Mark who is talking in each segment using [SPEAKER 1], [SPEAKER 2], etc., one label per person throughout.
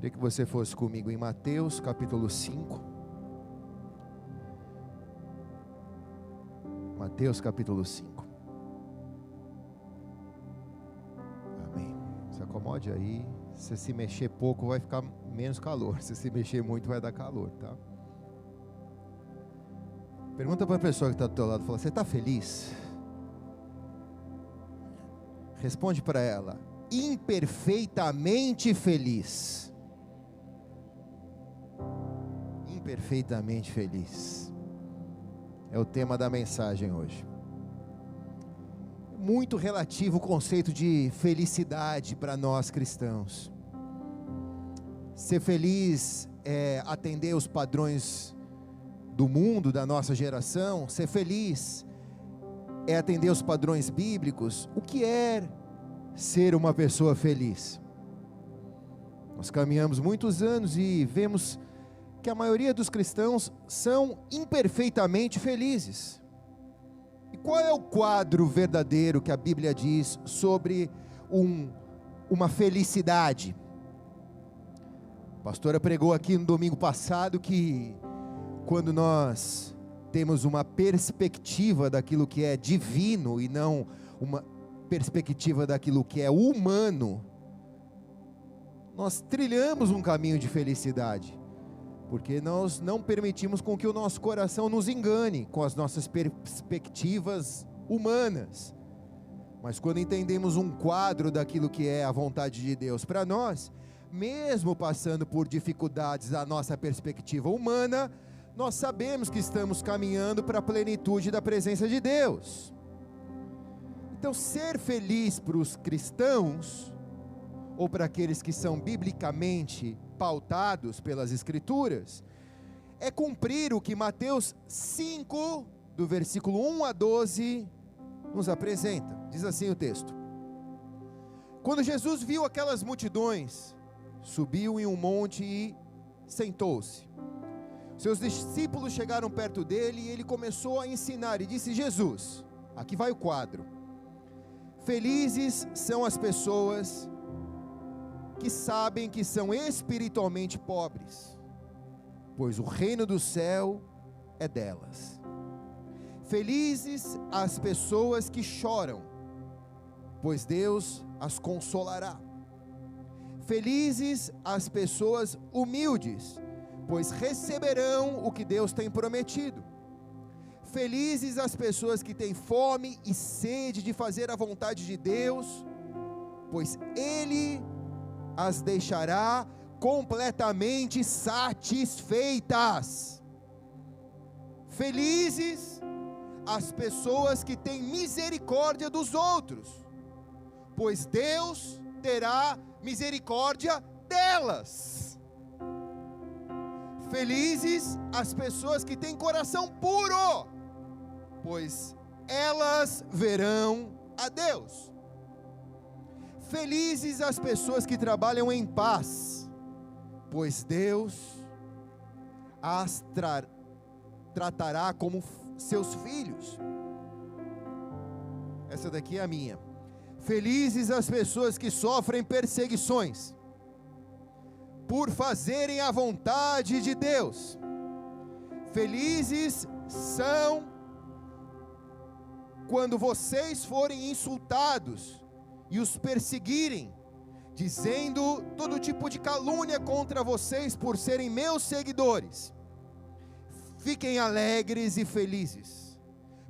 [SPEAKER 1] Queria que você fosse comigo em Mateus capítulo 5. Mateus capítulo 5. Amém. Se acomode aí. Se se mexer pouco vai ficar menos calor. Se se mexer muito vai dar calor, tá? Pergunta para a pessoa que está do teu lado, fala: você está feliz? Responde para ela: imperfeitamente feliz. Imperfeitamente feliz é o tema da mensagem hoje. Muito relativo o conceito de felicidade para nós cristãos. Ser feliz é atender os padrões do mundo, da nossa geração. Ser feliz é atender os padrões bíblicos. O que é ser uma pessoa feliz? Nós caminhamos muitos anos e vemos que a maioria dos cristãos são imperfeitamente felizes. E qual é o quadro verdadeiro que a Bíblia diz sobre uma felicidade? A pastora pregou aqui no domingo passado que quando nós temos uma perspectiva daquilo que é divino e não uma perspectiva daquilo que é humano, nós trilhamos um caminho de felicidade. Porque nós não permitimos com que o nosso coração nos engane com as nossas perspectivas humanas. Mas quando entendemos um quadro daquilo que é a vontade de Deus para nós, mesmo passando por dificuldades da nossa perspectiva humana, nós sabemos que estamos caminhando para a plenitude da presença de Deus. Então, ser feliz para os cristãos, ou para aqueles que são biblicamente pautados pelas Escrituras, é cumprir o que Mateus 5, do versículo 1 a 12, nos apresenta. Diz assim o texto: quando Jesus viu aquelas multidões, subiu em um monte e sentou-se. Seus discípulos chegaram perto dele e ele começou a ensinar e disse: Jesus, aqui vai o quadro, felizes são as pessoas que sabem que são espiritualmente pobres, pois o reino do céu é delas. Felizes as pessoas que choram, pois Deus as consolará. Felizes as pessoas humildes, pois receberão o que Deus tem prometido. Felizes as pessoas que têm fome e sede de fazer a vontade de Deus, pois Ele as deixará completamente satisfeitas. Felizes as pessoas que têm misericórdia dos outros, pois Deus terá misericórdia delas. Felizes as pessoas que têm coração puro, pois elas verão a Deus. Felizes as pessoas que trabalham em paz, pois Deus as tratará como seus filhos. Essa daqui é a minha. Felizes as pessoas que sofrem perseguições, por fazerem a vontade de Deus. Felizes são quando vocês forem insultados e os perseguirem, dizendo todo tipo de calúnia contra vocês por serem meus seguidores. Fiquem alegres e felizes,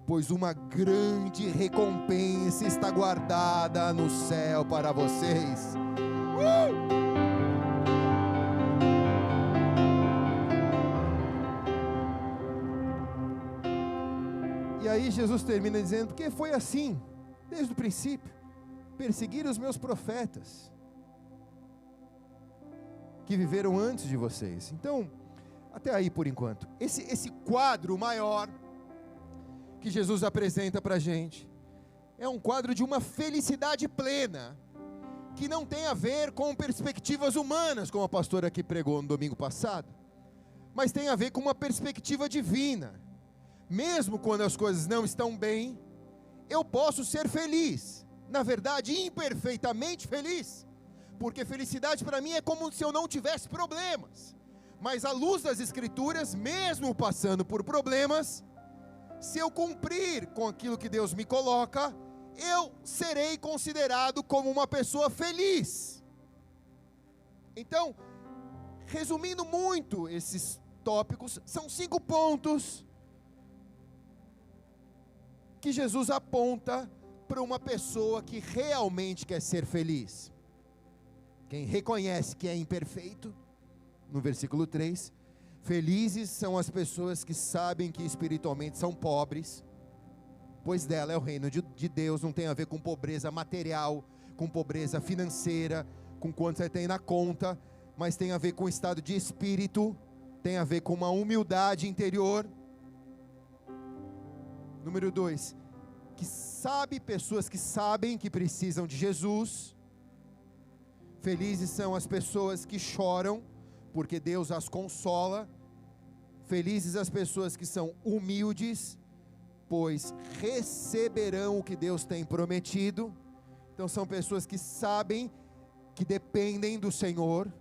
[SPEAKER 1] pois uma grande recompensa está guardada no céu para vocês. E aí Jesus termina dizendo: porque foi assim desde o princípio. Perseguiram os meus profetas, que viveram antes de vocês. Então, até aí por enquanto. Esse quadro maior, que Jesus apresenta para a gente, é um quadro de uma felicidade plena, que não tem a ver com perspectivas humanas, como a pastora aqui pregou no domingo passado, mas tem a ver com uma perspectiva divina. Mesmo quando as coisas não estão bem, eu posso ser feliz, na verdade imperfeitamente feliz, porque felicidade para mim é como se eu não tivesse problemas. Mas à luz das Escrituras, mesmo passando por problemas, se eu cumprir com aquilo que Deus me coloca, eu serei considerado como uma pessoa feliz. Então, resumindo muito esses tópicos, são 5 pontos que Jesus aponta para uma pessoa que realmente quer ser feliz. Quem reconhece que é imperfeito, no versículo 3, felizes são as pessoas que sabem que espiritualmente são pobres, pois dela é o reino de Deus. Não tem a ver com pobreza material, com pobreza financeira, com quanto você tem na conta, mas tem a ver com o estado de espírito, tem a ver com uma humildade interior. Número 2, pessoas que sabem que precisam de Jesus. Felizes são as pessoas que choram, porque Deus as consola. Felizes as pessoas que são humildes, pois receberão o que Deus tem prometido. Então são pessoas que sabem que dependem do Senhor,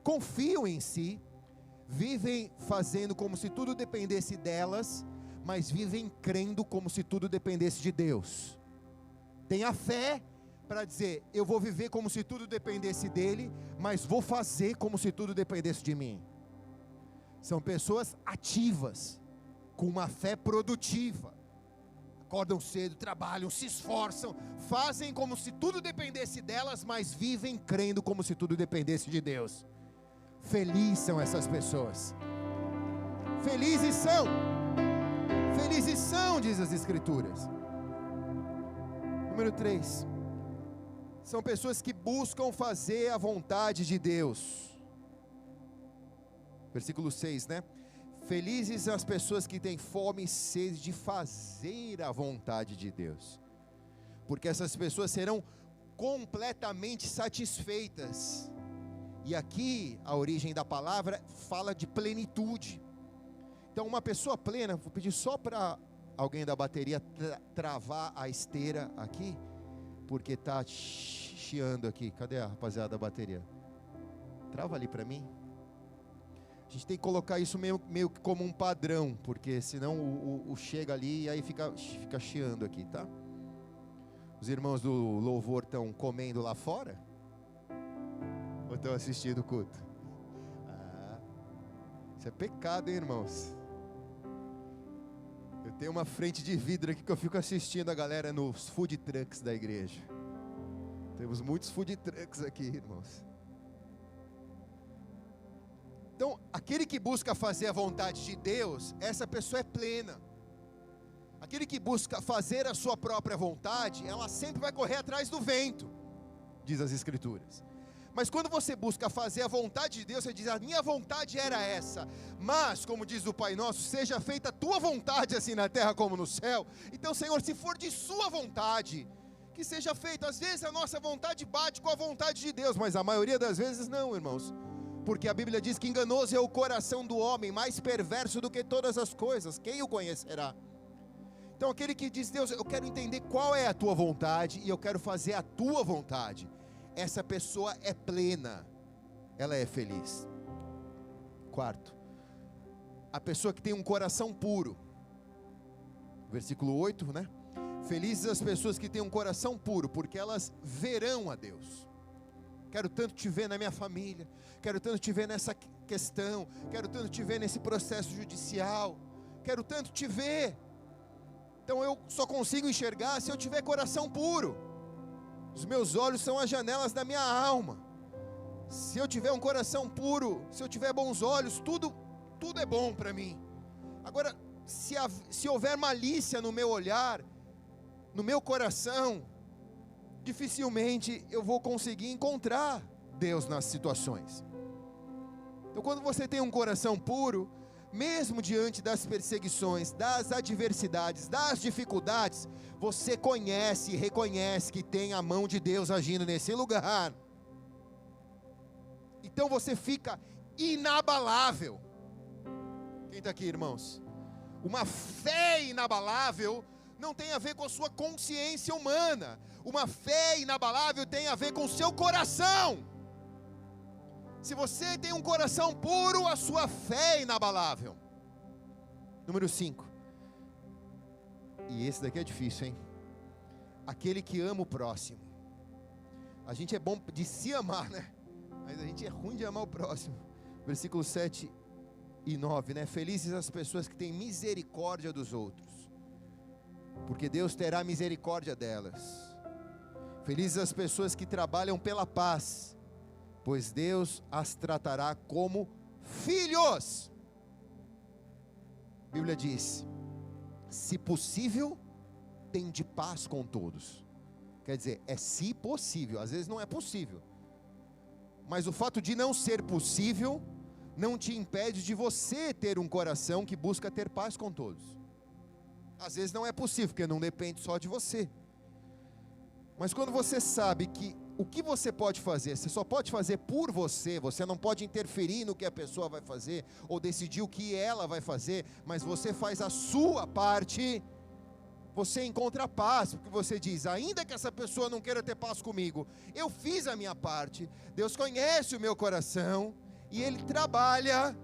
[SPEAKER 1] confiam em si, vivem fazendo como se tudo dependesse delas, mas vivem crendo como se tudo dependesse de Deus. Tem a fé para dizer, eu vou viver como se tudo dependesse dele, mas vou fazer como se tudo dependesse de mim. São pessoas ativas, com uma fé produtiva. Acordam cedo, trabalham, se esforçam, fazem como se tudo dependesse delas, mas vivem crendo como se tudo dependesse de Deus. Felizes são essas pessoas. Felizes são, diz as Escrituras. Número 3, são pessoas que buscam fazer a vontade de Deus. Versículo 6, né? Felizes são as pessoas que têm fome e sede de fazer a vontade de Deus, porque essas pessoas serão completamente satisfeitas. E aqui a origem da palavra fala de plenitude. Então uma pessoa plena, vou pedir só para alguém da bateria travar a esteira aqui, porque está chiando aqui. Cadê a rapaziada da bateria? Trava ali para mim. A gente tem que colocar isso meio que como um padrão, porque senão o chega ali e aí fica chiando aqui, tá? Os irmãos do louvor estão comendo lá fora? Ou estão assistindo o culto? Isso é pecado, hein, irmãos? Eu tenho uma frente de vidro aqui que eu fico assistindo a galera nos food trucks da igreja. Temos muitos food trucks aqui, irmãos. Então, aquele que busca fazer a vontade de Deus, essa pessoa é plena. Aquele que busca fazer a sua própria vontade, ela sempre vai correr atrás do vento, diz as Escrituras. Mas quando você busca fazer a vontade de Deus, você diz, a minha vontade era essa, mas, como diz o Pai Nosso, seja feita a tua vontade, assim na terra como no céu. Então, Senhor, se for de sua vontade, que seja feita. Às vezes a nossa vontade bate com a vontade de Deus, mas a maioria das vezes não, irmãos. Porque a Bíblia diz que enganoso é o coração do homem, mais perverso do que todas as coisas, quem o conhecerá? Então aquele que diz, Deus, eu quero entender qual é a tua vontade, e eu quero fazer a tua vontade, essa pessoa é plena, ela é feliz. 4, a pessoa que tem um coração puro, versículo 8, né? Felizes as pessoas que têm um coração puro, porque elas verão a Deus. Quero tanto te ver na minha família, quero tanto te ver nessa questão, quero tanto te ver nesse processo judicial, quero tanto te ver. Então eu só consigo enxergar se eu tiver coração puro. Os meus olhos são as janelas da minha alma. Se eu tiver um coração puro, se eu tiver bons olhos, tudo é bom para mim. Agora, se houver malícia no meu olhar, no meu coração, dificilmente eu vou conseguir encontrar Deus nas situações. Então quando você tem um coração puro, mesmo diante das perseguições, das adversidades, das dificuldades, você conhece e reconhece que tem a mão de Deus agindo nesse lugar. Então você fica inabalável. Quem está aqui, irmãos? Uma fé inabalável não tem a ver com a sua consciência humana. Uma fé inabalável tem a ver com o seu coração. Se você tem um coração puro, a sua fé é inabalável. Número 5. E esse daqui é difícil, hein? Aquele que ama o próximo. A gente é bom de se amar, né? Mas a gente é ruim de amar o próximo. Versículos 7 e 9, né? Felizes as pessoas que têm misericórdia dos outros, porque Deus terá misericórdia delas. Felizes as pessoas que trabalham pela paz, pois Deus as tratará como filhos. A Bíblia diz: se possível, tende paz com todos. Quer dizer, é se possível, às vezes não é possível, mas o fato de não ser possível não te impede de você ter um coração que busca ter paz com todos. Às vezes não é possível, porque não depende só de você. Mas quando você sabe que o que você pode fazer, você só pode fazer por você, você não pode interferir no que a pessoa vai fazer, ou decidir o que ela vai fazer, mas você faz a sua parte, você encontra paz, porque você diz: ainda que essa pessoa não queira ter paz comigo, eu fiz a minha parte, Deus conhece o meu coração, e Ele trabalha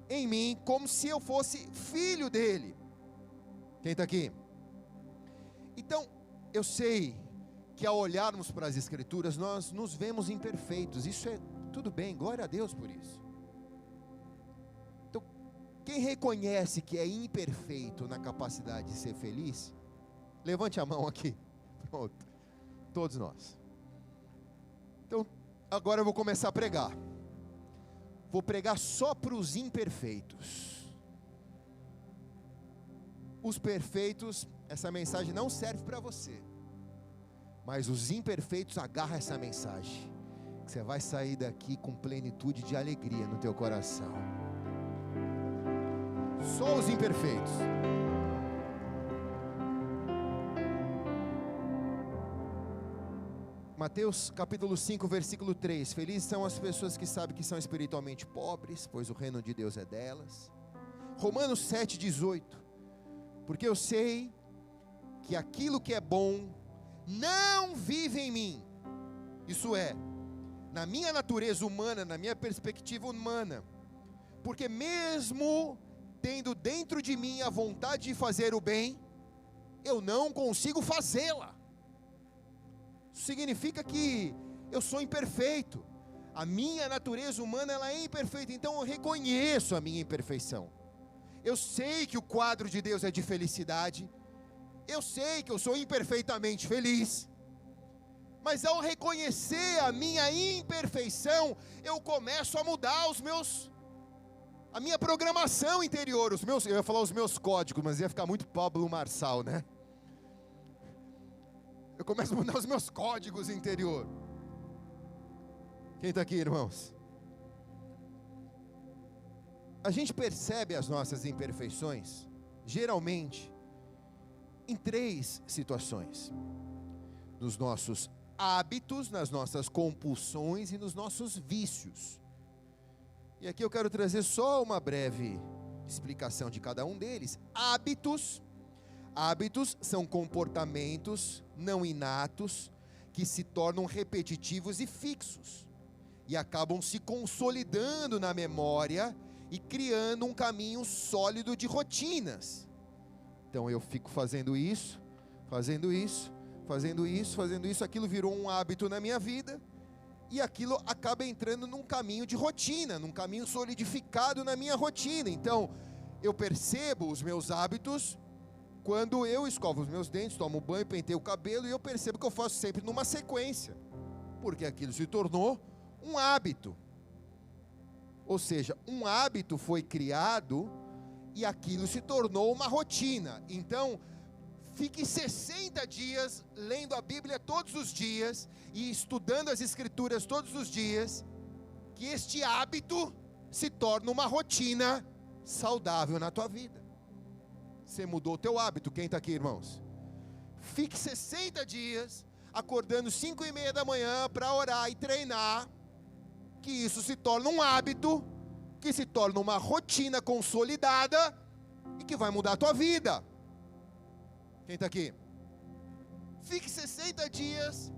[SPEAKER 1] em mim como se eu fosse filho dEle. Quem está aqui? Então, eu sei que ao olharmos para as Escrituras, nós nos vemos imperfeitos. Isso é tudo bem, glória a Deus por isso. Então, quem reconhece que é imperfeito na capacidade de ser feliz, levante a mão aqui. Pronto, todos nós. Então, agora eu vou começar a pregar. Vou pregar só para os imperfeitos. Os perfeitos, essa mensagem não serve para você, mas os imperfeitos, agarra essa mensagem, que você vai sair daqui com plenitude de alegria no teu coração. Só os imperfeitos. Mateus capítulo 5, versículo 3. Felizes são as pessoas que sabem que são espiritualmente pobres, pois o reino de Deus é delas. Romanos 7, 18. Porque eu sei que aquilo que é bom não vive em mim. Isso é, na minha natureza humana, na minha perspectiva humana. Porque mesmo tendo dentro de mim a vontade de fazer o bem, eu não consigo fazê-la. Isso significa que eu sou imperfeito. A minha natureza humana, ela é imperfeita. Então eu reconheço a minha imperfeição. Eu sei que o quadro de Deus é de felicidade. Eu sei que eu sou imperfeitamente feliz. Mas ao reconhecer a minha imperfeição, eu começo a mudar a minha programação interior. Eu ia falar os meus códigos, mas ia ficar muito Pablo Marçal, né? Eu começo a mudar os meus códigos interior. Quem está aqui, irmãos? A gente percebe as nossas imperfeições, geralmente, em 3 situações: nos nossos hábitos, nas nossas compulsões e nos nossos vícios. E aqui eu quero trazer só uma breve explicação de cada um deles. Hábitos são comportamentos não inatos que se tornam repetitivos e fixos e acabam se consolidando na memória e criando um caminho sólido de rotinas. Então eu fico fazendo isso, aquilo virou um hábito na minha vida, e aquilo acaba entrando num caminho de rotina, num caminho solidificado na minha rotina. Então eu percebo os meus hábitos quando eu escovo os meus dentes, tomo banho, penteio o cabelo, e eu percebo que eu faço sempre numa sequência, porque aquilo se tornou um hábito. Ou seja, um hábito foi criado e aquilo se tornou uma rotina. Então, fique 60 dias lendo a Bíblia todos os dias e estudando as Escrituras todos os dias, que este hábito se torna uma rotina saudável na tua vida. Você mudou o teu hábito. Quem está aqui, irmãos? Fique 60 dias acordando 5:30 da manhã para orar e treinar, que isso se torna um hábito, que se torna uma rotina consolidada e que vai mudar a tua vida. Quem está aqui? Fique 60 dias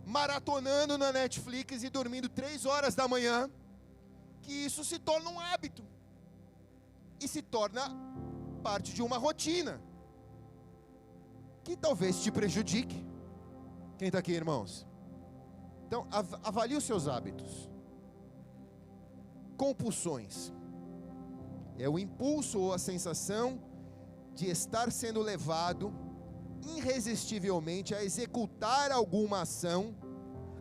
[SPEAKER 1] maratonando na Netflix e dormindo 3 horas da manhã, que isso se torna um hábito e se torna parte de uma rotina que talvez te prejudique. Quem está aqui, irmãos? Então, avalie os seus hábitos. Compulsões é o impulso ou a sensação de estar sendo levado irresistivelmente a executar alguma ação,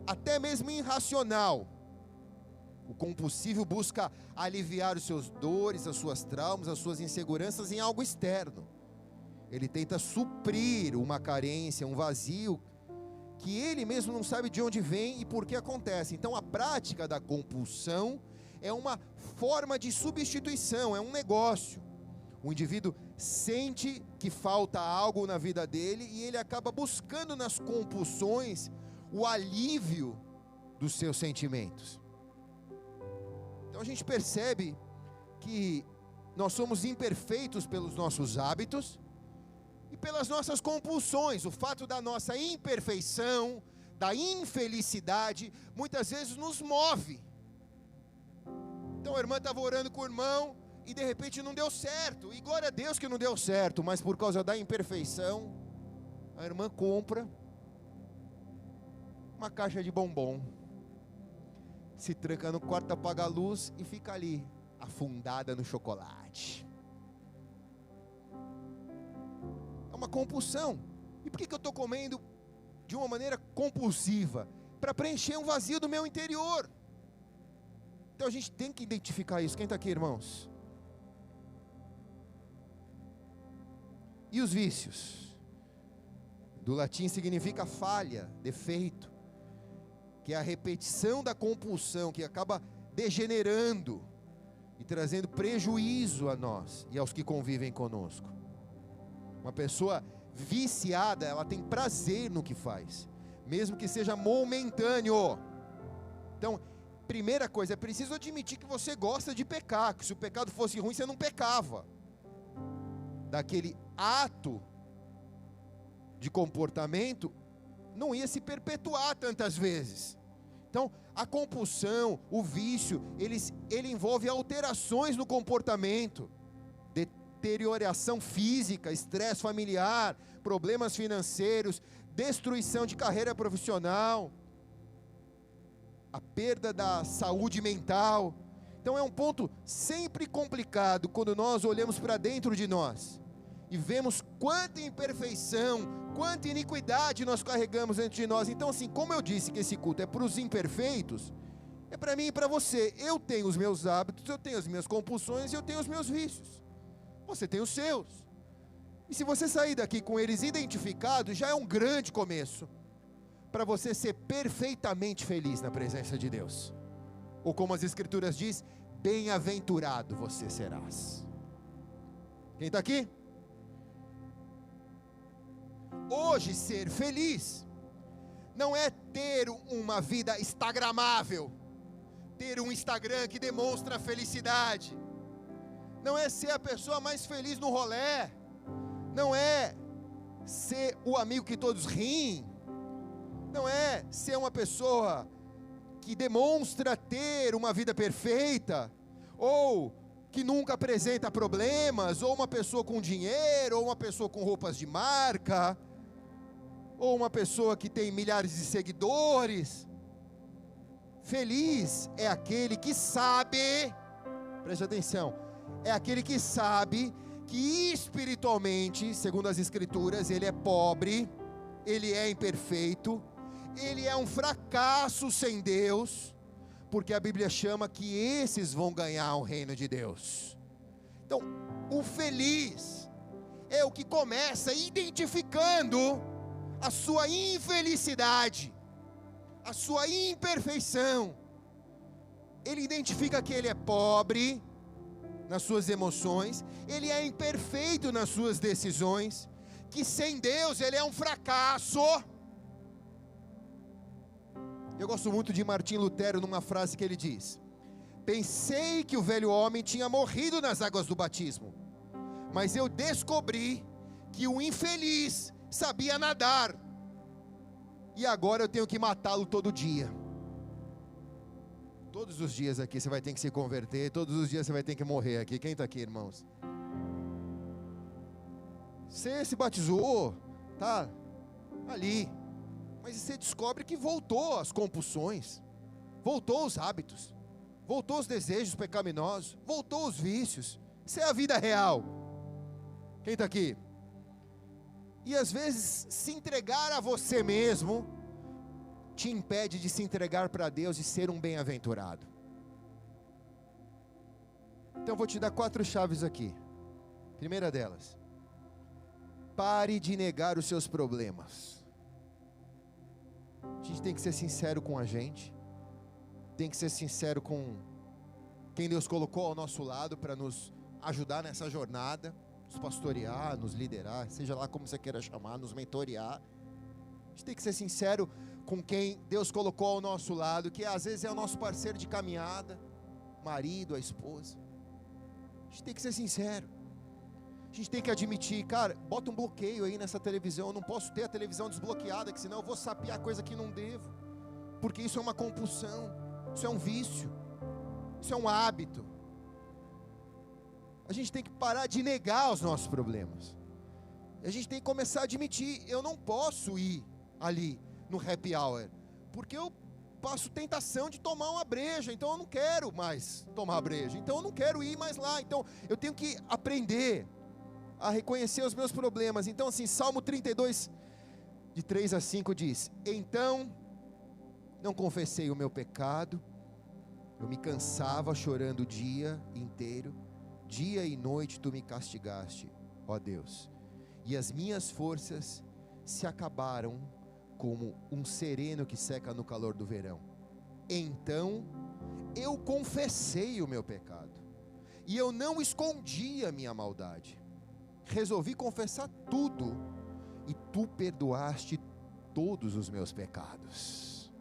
[SPEAKER 1] até mesmo irracional. O compulsivo busca aliviar os seus dores, as suas traumas, as suas inseguranças em algo externo. Ele tenta suprir uma carência, um vazio, que ele mesmo não sabe de onde vem e por que acontece. Então a prática da compulsão é uma forma de substituição, é um negócio. O indivíduo sente que falta algo na vida dele e ele acaba buscando nas compulsões o alívio dos seus sentimentos. Então a gente percebe que nós somos imperfeitos pelos nossos hábitos e pelas nossas compulsões. O fato da nossa imperfeição, da infelicidade, muitas vezes nos move. Então a irmã estava orando com o irmão e de repente não deu certo, e glória a Deus que não deu certo, mas por causa da imperfeição, a irmã compra uma caixa de bombom, se tranca no quarto, apaga a luz e fica ali, afundada no chocolate. É uma compulsão. E por que eu estou comendo de uma maneira compulsiva? Para preencher um vazio do meu interior. Então a gente tem que identificar isso. Quem está aqui, irmãos? E os vícios? Do latim significa falha, defeito, que é a repetição da compulsão, que acaba degenerando e trazendo prejuízo a nós e aos que convivem conosco. Uma pessoa viciada, ela tem prazer no que faz, mesmo que seja momentâneo. Então, primeira coisa, é preciso admitir que você gosta de pecar, que se o pecado fosse ruim, você não pecava. Daquele ato de comportamento não ia se perpetuar tantas vezes. Então, a compulsão, o vício, ele envolve alterações no comportamento, deterioração física, estresse familiar, problemas financeiros, destruição de carreira profissional, a perda da saúde mental. Então é um ponto sempre complicado quando nós olhamos para dentro de nós e vemos quanta imperfeição, quanta iniquidade nós carregamos dentro de nós. Então, assim, como eu disse que esse culto é para os imperfeitos, é para mim e para você. Eu tenho os meus hábitos, eu tenho as minhas compulsões e eu tenho os meus vícios. Você tem os seus. E se você sair daqui com eles identificados, já é um grande começo para você ser perfeitamente feliz na presença de Deus. Ou como as Escrituras diz, bem-aventurado você serás. Quem está aqui? Hoje ser feliz não é ter uma vida instagramável, ter um Instagram que demonstra felicidade, não é ser a pessoa mais feliz no rolê, não é ser o amigo que todos riem, não é ser uma pessoa que demonstra ter uma vida perfeita, ou que nunca apresenta problemas, ou uma pessoa com dinheiro, ou uma pessoa com roupas de marca, ou uma pessoa que tem milhares de seguidores. Feliz é aquele que sabe, preste atenção, é aquele que sabe que espiritualmente, segundo as Escrituras, ele é pobre, ele é imperfeito, ele é um fracasso sem Deus, porque a Bíblia chama que esses vão ganhar o reino de Deus. Então, o feliz é o que começa identificando a sua infelicidade, a sua imperfeição. Ele identifica que ele é pobre nas suas emoções, ele é imperfeito nas suas decisões, que sem Deus ele é um fracasso. Eu gosto muito de Martim Lutero numa frase que ele diz: pensei que o velho homem tinha morrido nas águas do batismo, mas eu descobri que o infeliz sabia nadar, e agora eu tenho que matá-lo todo dia. Todos os dias aqui você vai ter que se converter, todos os dias você vai ter que morrer aqui. Quem está aqui, irmãos? Você se batizou, tá ali, mas você descobre que voltou as compulsões, voltou os hábitos, voltou os desejos pecaminosos, voltou os vícios. Isso é a vida real. Quem está aqui? E às vezes se entregar a você mesmo te impede de se entregar para Deus e ser um bem-aventurado. Então eu vou te dar 4 chaves aqui. Primeira delas: pare de negar os seus problemas. A gente tem que ser sincero com a gente, tem que ser sincero com quem Deus colocou ao nosso lado para nos ajudar nessa jornada, nos pastorear, nos liderar, seja lá como você queira chamar, nos mentorear. A gente tem que ser sincero com quem Deus colocou ao nosso lado, que às vezes é o nosso parceiro de caminhada, o marido, a esposa. A gente tem que ser sincero. A gente tem que admitir, cara, bota um bloqueio aí nessa televisão. Eu não posso ter a televisão desbloqueada, que senão eu vou sapear coisa que não devo, porque isso é uma compulsão, isso é um vício, isso é um hábito. A gente tem que parar de negar os nossos problemas. A gente tem que começar a admitir: eu não posso ir ali no happy hour, porque eu passo tentação de tomar uma breja, então eu não quero mais tomar breja, então eu não quero ir mais lá. Então eu tenho que aprender a reconhecer os meus problemas. Então assim, Salmo 32, de 3 a 5 diz: então não confessei o meu pecado, eu me cansava chorando o dia inteiro, dia e noite tu me castigaste, ó Deus, e as minhas forças se acabaram como um sereno que seca no calor do verão. Então eu confessei o meu pecado, e eu não escondi a minha maldade. Resolvi confessar tudo, e tu perdoaste todos os meus pecados.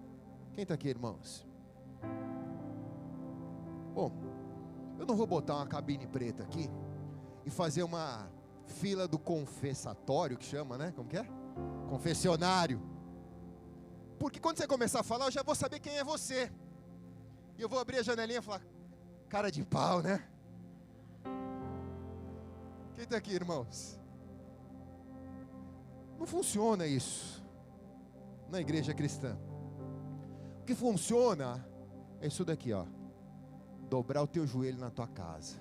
[SPEAKER 1] Quem está aqui, irmãos? Bom, eu não vou botar uma cabine preta aqui e fazer uma fila do confessatório, que chama, né? Como que é? Confessionário. Porque quando você começar a falar, eu já vou saber quem é você. E eu vou abrir a janelinha e falar: cara de pau, né? Quem está aqui, irmãos? Não funciona isso na igreja cristã. O que funciona é isso daqui, ó: dobrar o teu joelho na tua casa,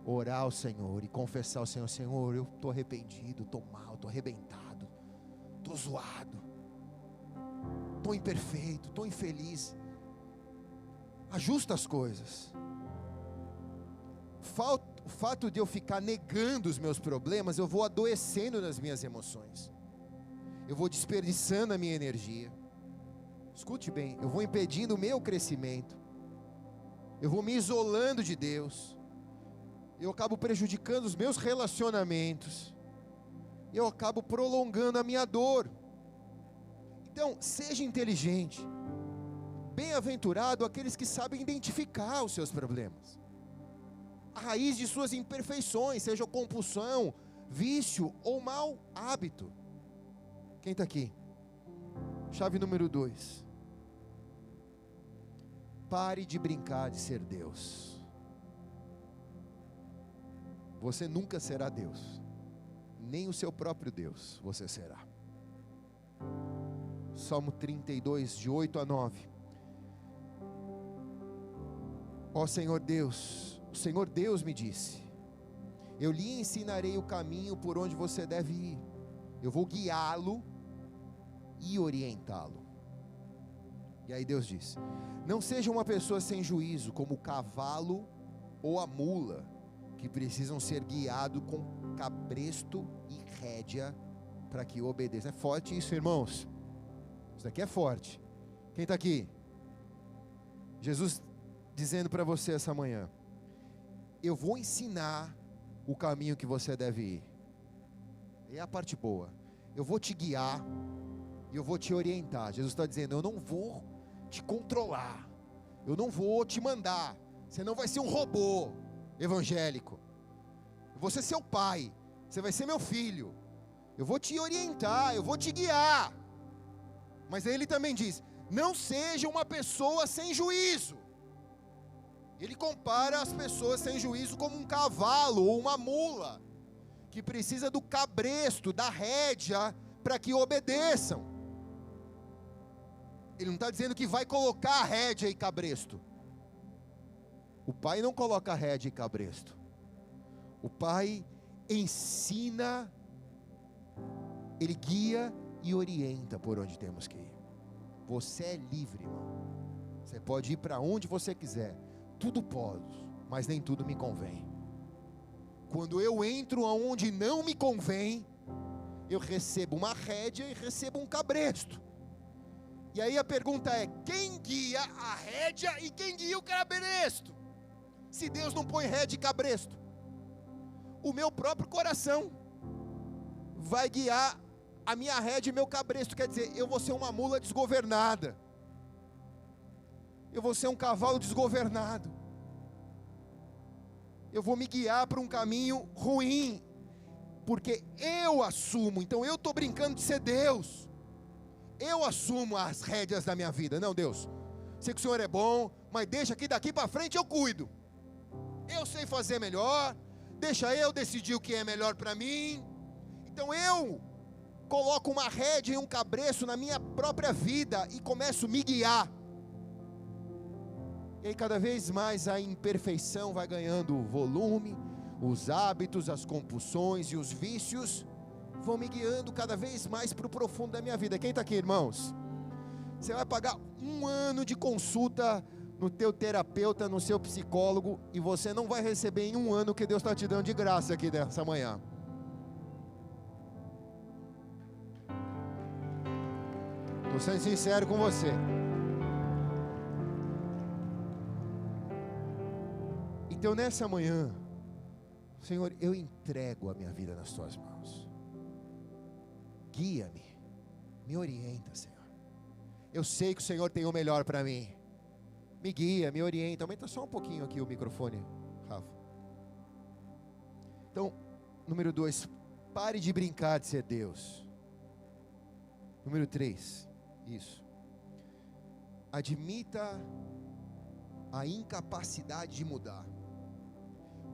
[SPEAKER 1] orar ao Senhor e confessar ao Senhor: Senhor, eu estou arrependido, estou mal, estou arrebentado, estou zoado, estou imperfeito, estou infeliz. Ajusta as coisas. O fato de eu ficar negando os meus problemas, eu vou adoecendo nas minhas emoções, eu vou desperdiçando a minha energia. Escute bem, eu vou impedindo o meu crescimento, eu vou me isolando de Deus, eu acabo prejudicando os meus relacionamentos, eu acabo prolongando a minha dor. Então, seja inteligente. Bem-aventurado aqueles que sabem identificar os seus problemas, a raiz de suas imperfeições, seja compulsão, vício ou mau hábito. Quem está aqui? Chave número 2: pare de brincar de ser Deus. Você nunca será Deus, nem o seu próprio Deus você será. Salmo 32, de 8 a 9. Ó Senhor Deus, o Senhor Deus me disse: eu lhe ensinarei o caminho por onde você deve ir, eu vou guiá-lo e orientá-lo. E aí Deus diz: não seja uma pessoa sem juízo, como o cavalo ou a mula, que precisam ser guiados com cabresto e rédea, para que obedeça. É forte isso, irmãos. Isso daqui é forte. Quem está aqui? Jesus dizendo para você essa manhã: eu vou ensinar o caminho que você deve ir. É a parte boa. Eu vou te guiar e eu vou te orientar. Jesus está dizendo: eu não vou te controlar, eu não vou te mandar. Você não vai ser um robô evangélico. Eu vou ser seu pai, Você vai ser meu filho. Eu vou te orientar, eu vou te guiar. Mas aí ele também diz: não seja uma pessoa sem juízo. Ele compara as pessoas sem juízo como um cavalo ou uma mula, que precisa do cabresto, da rédea, para que obedeçam. Ele não está dizendo que vai colocar rédea e cabresto. O pai não coloca rédea e cabresto. O pai ensina, ele guia e orienta por onde temos que ir. Você é livre, irmão. Você pode ir para onde você quiser. Tudo posso, mas nem tudo me convém. Quando eu entro aonde não me convém, eu recebo uma rédea e recebo um cabresto. E aí a pergunta é: quem guia a rédea e quem guia o cabresto? Se Deus não põe rédea e cabresto, o meu próprio coração vai guiar a minha rédea e meu cabresto. Quer dizer, eu vou ser uma mula desgovernada, eu vou ser um cavalo desgovernado, eu vou me guiar para um caminho ruim, porque eu assumo. Então eu estou brincando de ser Deus, eu assumo as rédeas da minha vida. Não, Deus, sei que o Senhor é bom, mas deixa que daqui para frente eu cuido, eu sei fazer melhor, deixa eu decidir o que é melhor para mim. Então eu coloco uma rédea e um cabresto na minha própria vida e começo a me guiar. E aí cada vez mais a imperfeição vai ganhando volume, os hábitos, as compulsões e os vícios vão me guiando cada vez mais para o profundo da minha vida. Quem está aqui, irmãos? Você vai pagar 1 ano de consulta no teu terapeuta, no seu psicólogo, e você não vai receber em 1 ano o que Deus está te dando de graça aqui nessa manhã. Estou sendo sincero com você. Então nessa manhã, Senhor, eu entrego a minha vida nas tuas mãos. Guia-me, me orienta, Senhor. Eu sei que o Senhor tem o melhor para mim. Me guia, me orienta. Aumenta só um pouquinho aqui o microfone, Rafa. Então, número 2, pare de brincar de ser Deus. Número 3, isso. Admita a incapacidade de mudar.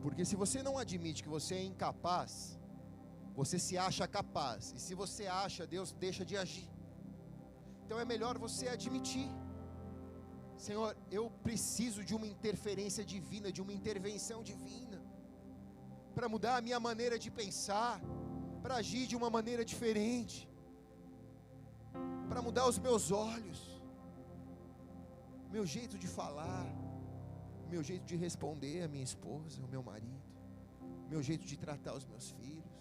[SPEAKER 1] Porque se você não admite que você é incapaz, você se acha capaz. E se você acha, Deus deixa de agir. Então é melhor você admitir: Senhor, eu preciso de uma interferência divina, de uma intervenção divina, para mudar a minha maneira de pensar, para agir de uma maneira diferente, para mudar os meus olhos, meu jeito de falar, meu jeito de responder a minha esposa, o meu marido, meu jeito de tratar os meus filhos.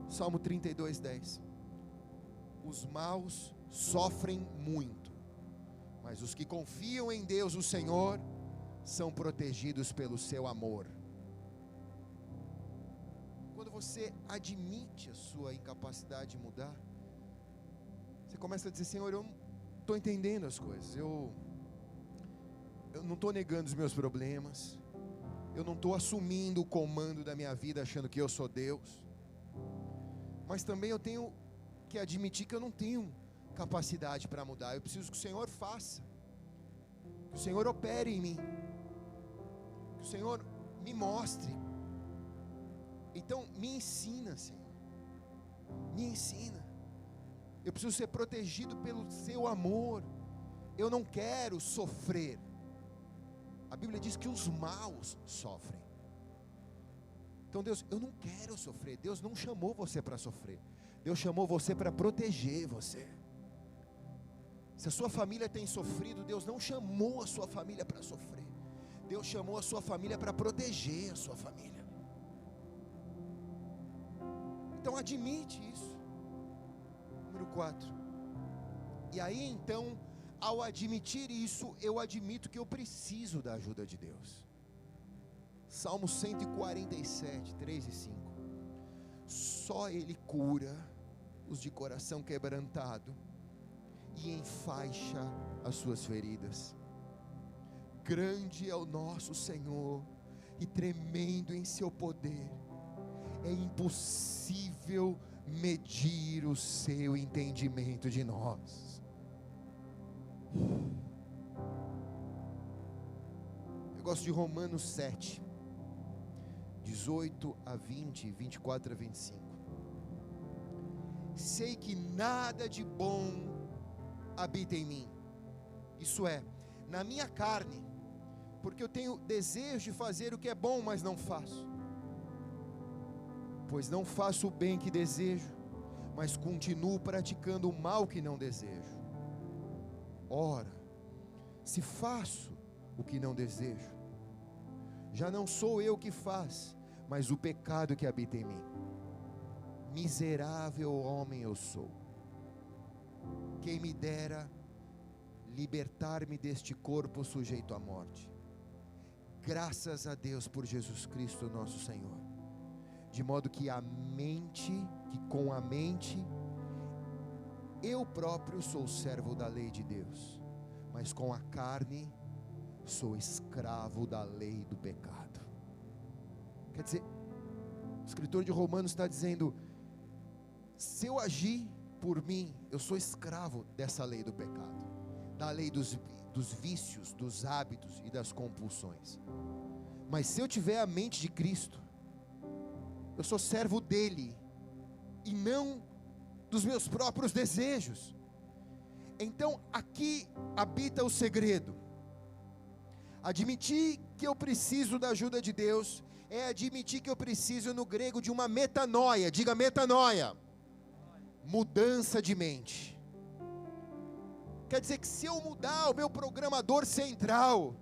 [SPEAKER 1] Salmo 32:10. Os maus sofrem muito, mas os que confiam em Deus, o Senhor, são protegidos pelo seu amor. Quando você admite a sua incapacidade de mudar, você começa a dizer: Senhor, eu não estou entendendo as coisas, eu não estou negando os meus problemas, eu não estou assumindo o comando da minha vida achando que eu sou Deus, mas também eu tenho que admitir que eu não tenho capacidade para mudar. Eu preciso que o Senhor faça, que o Senhor opere em mim, que o Senhor me mostre. Então me ensina, Senhor, me ensina. Eu preciso ser protegido pelo seu amor. Eu não quero sofrer. A Bíblia diz que os maus sofrem. Então Deus, eu não quero sofrer. Deus não chamou você para sofrer. Deus chamou você para proteger você. Se a sua família tem sofrido, Deus não chamou a sua família para sofrer. Deus chamou a sua família para proteger a sua família. Então admite isso. Número 4. E aí então, ao admitir isso, eu admito que eu preciso da ajuda de Deus. Salmo 147, 3 e 5. Só Ele cura os de coração quebrantado e enfaixa as suas feridas. Grande é o nosso Senhor e tremendo em seu poder. é impossível medir o seu entendimento de nós. Eu gosto de Romanos 7, 18 a 20, 24 a 25. Sei que nada de bom habita em mim, isso é, na minha carne, porque eu tenho desejo de fazer o que é bom, mas não faço. Pois não faço o bem que desejo, mas continuo praticando o mal que não desejo. Ora, se faço o que não desejo, já não sou eu que faz, mas o pecado que habita em mim. Miserável homem eu sou. Quem me dera libertar-me deste corpo sujeito à morte. Graças a Deus por Jesus Cristo nosso Senhor. De modo que com a mente, eu próprio sou servo da lei de Deus, mas com a carne, sou escravo da lei do pecado. Quer dizer, o escritor de Romanos está dizendo, se eu agir por mim, eu sou escravo dessa lei do pecado, da lei dos vícios, dos hábitos e das compulsões. Mas se eu tiver a mente de Cristo, eu sou servo dele, e não dos meus próprios desejos. Então aqui habita o segredo. Admitir que eu preciso da ajuda de Deus, é admitir que eu preciso, no grego, de uma metanoia. Diga metanoia. Mudança de mente. Quer dizer que se eu mudar o meu programador central,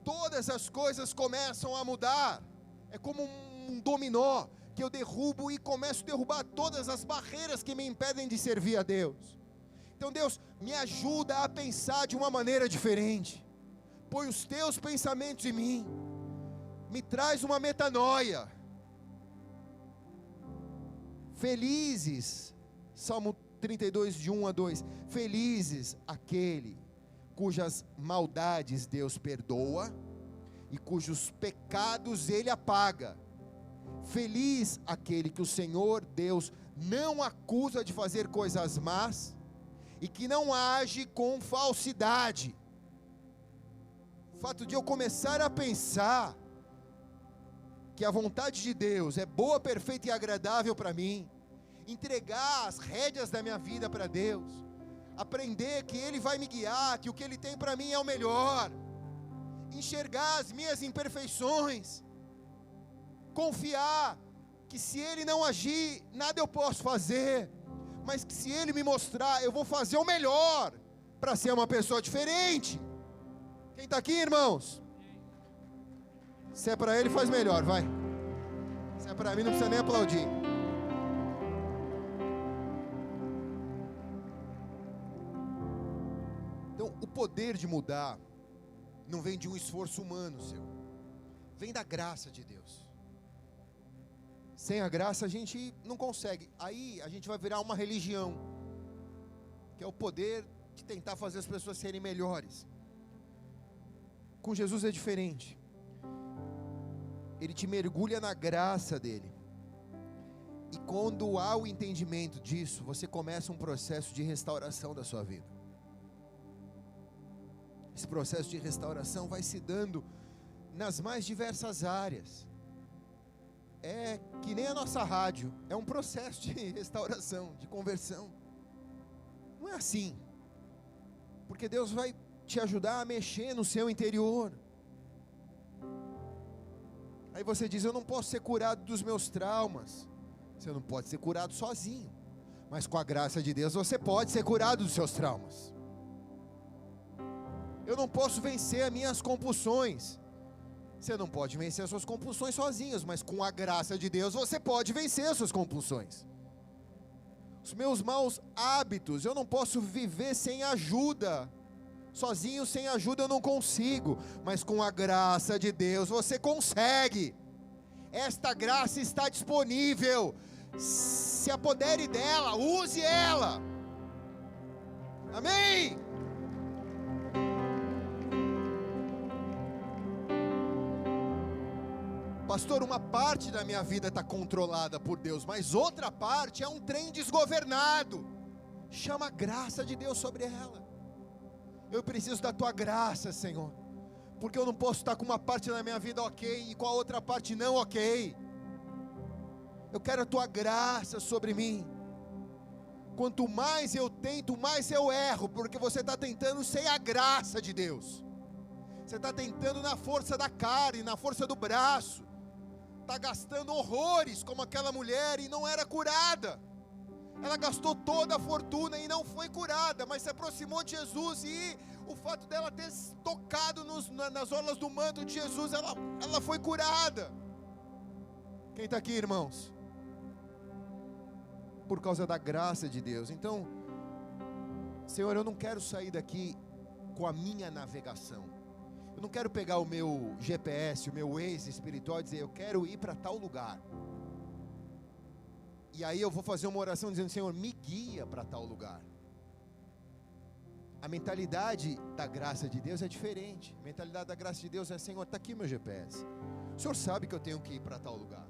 [SPEAKER 1] todas as coisas começam a mudar. É como um dominó, que eu derrubo e começo a derrubar todas as barreiras que me impedem de servir a Deus. Então Deus, me ajuda a pensar de uma maneira diferente. Põe os teus pensamentos em mim. Me traz uma metanoia. Felizes, Salmo 32, de 1 a 2. Felizes aquele cujas maldades Deus perdoa e cujos pecados Ele apaga. Feliz aquele que o Senhor Deus não acusa de fazer coisas más e que não age com falsidade. O fato de eu começar a pensar que a vontade de Deus é boa, perfeita e agradável para mim, entregar as rédeas da minha vida para Deus, aprender que Ele vai me guiar, que o que Ele tem para mim é o melhor, enxergar as minhas imperfeições, confiar que se Ele não agir, nada eu posso fazer, mas que se Ele me mostrar, eu vou fazer o melhor para ser uma pessoa diferente. Quem está aqui, irmãos? Se é para Ele, faz melhor, vai. Se é para mim, não precisa nem aplaudir. Então, o poder de mudar não vem de um esforço humano seu, vem da graça de Deus. Sem a graça a gente não consegue. Aí a gente vai virar uma religião, que é o poder de tentar fazer as pessoas serem melhores. Com Jesus é diferente. Ele te mergulha na graça dele. E quando há o entendimento disso, você começa um processo de restauração da sua vida. Esse processo de restauração vai se dando nas mais diversas áreas. É que nem a nossa rádio, é um processo de restauração, de conversão. Não é assim, porque Deus vai te ajudar a mexer no seu interior. Aí você diz, eu não posso ser curado dos meus traumas. Você não pode ser curado sozinho, mas com a graça de Deus você pode ser curado dos seus traumas. Eu não posso vencer as minhas compulsões. Você não pode vencer as suas compulsões sozinhos, mas com a graça de Deus você pode vencer as suas compulsões. Os meus maus hábitos, eu não posso viver sem ajuda. Sozinho, sem ajuda eu não consigo, mas com a graça de Deus você consegue. Esta graça está disponível. Se apodere dela, use ela. Amém? Pastor, uma parte da minha vida está controlada por Deus, mas outra parte é um trem desgovernado. Chama a graça de Deus sobre ela. Eu preciso da tua graça, Senhor, porque eu não posso estar com uma parte da minha vida ok e com a outra parte não ok. Eu quero a tua graça sobre mim. Quanto mais eu tento, mais eu erro, porque você está tentando sem a graça de Deus. Você está tentando na força da carne, na força do braço. Está gastando horrores como aquela mulher e não era curada. Ela gastou toda a fortuna e não foi curada, mas se aproximou de Jesus, e o fato dela ter tocado nas orlas do manto de Jesus, ela foi curada. Quem está aqui, irmãos? Por causa da graça de Deus. Então, Senhor, eu não quero sair daqui com a minha navegação. Eu não quero pegar o meu GPS, o meu Waze espiritual e dizer, eu quero ir para tal lugar. E aí eu vou fazer uma oração dizendo, Senhor, me guia para tal lugar. A mentalidade da graça de Deus é diferente. A mentalidade da graça de Deus é, Senhor, está aqui meu GPS. O Senhor sabe que eu tenho que ir para tal lugar.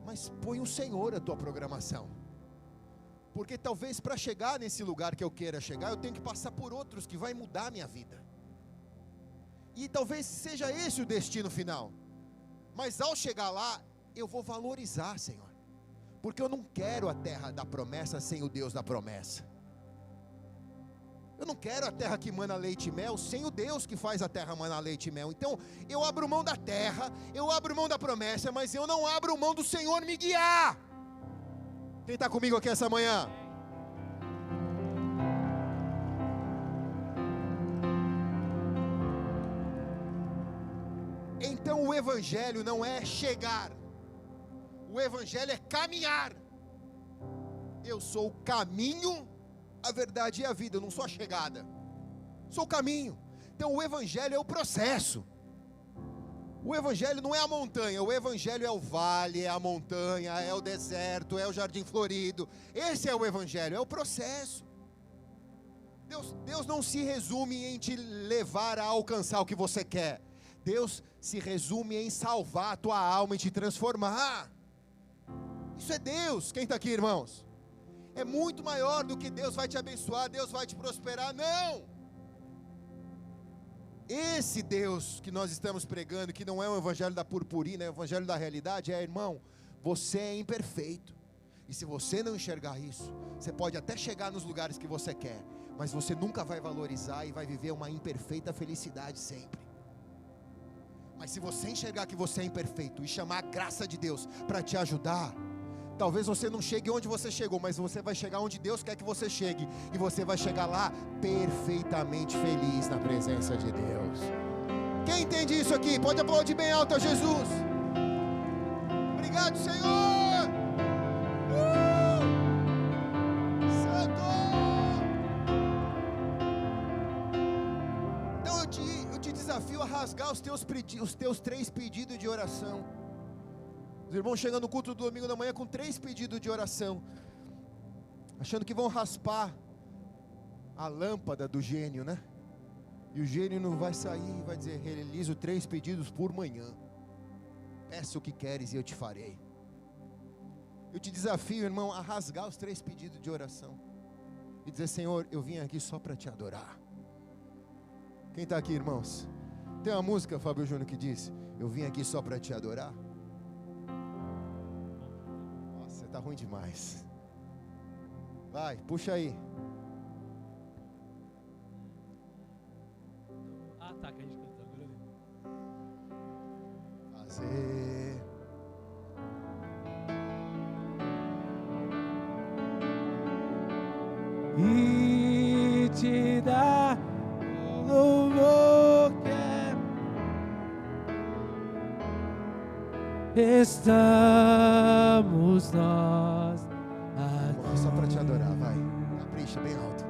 [SPEAKER 1] Mas põe o Senhor a tua programação. Porque talvez para chegar nesse lugar que eu queira chegar, eu tenho que passar por outros que vai mudar a minha vida. E talvez seja esse o destino final. Mas ao chegar lá, eu vou valorizar, Senhor. Porque eu não quero a terra da promessa sem o Deus da promessa. Eu não quero a terra que mana leite e mel sem o Deus que faz a terra manar leite e mel. Então eu abro mão da terra, eu abro mão da promessa, mas eu não abro mão do Senhor me guiar. Quem está comigo aqui essa manhã? Então o evangelho não é chegar, o evangelho é caminhar. Eu sou o caminho, a verdade e a vida, eu não sou a chegada, sou o caminho. Então o evangelho é o processo. O evangelho não é a montanha, o evangelho é o vale, é a montanha, é o deserto, é o jardim florido. Esse é o evangelho, é o processo. Deus não se resume em te levar a alcançar o que você quer. Deus se resume em salvar a tua alma e te transformar. Isso é Deus. Quem está aqui, irmãos? É muito maior do que Deus vai te abençoar, Deus vai te prosperar, não. Esse Deus que nós estamos pregando, que não é o evangelho da purpurina, é o evangelho da realidade, irmão, você é imperfeito. E se você não enxergar isso, você pode até chegar nos lugares que você quer, mas você nunca vai valorizar e vai viver uma imperfeita felicidade sempre. Mas se você enxergar que você é imperfeito e chamar a graça de Deus para te ajudar, talvez você não chegue onde você chegou, mas você vai chegar onde Deus quer que você chegue. E você vai chegar lá perfeitamente feliz na presença de Deus. Quem entende isso aqui? Pode aplaudir bem alto a Jesus. Obrigado, Senhor. Santo. Então eu te desafio a rasgar os teus 3 pedidos de oração. Os irmãos chegam no culto do domingo da manhã com 3 pedidos de oração, achando que vão raspar a lâmpada do gênio, né? E o gênio não vai sair e vai dizer, realizo 3 pedidos por manhã. Peça o que queres e eu te farei. Eu te desafio, irmão, a rasgar os 3 pedidos de oração e dizer, Senhor, eu vim aqui só para te adorar. Quem está aqui, irmãos? Tem uma música, Fábio Júnior, que diz, eu vim aqui só para te adorar. Tá ruim demais. Vai, puxa aí.
[SPEAKER 2] Ah, tá, que a gente cantou agora.
[SPEAKER 1] Fazer
[SPEAKER 2] e te dar louvor que estamos nós aqui.
[SPEAKER 1] Só para te adorar, vai. Capricha bem alto.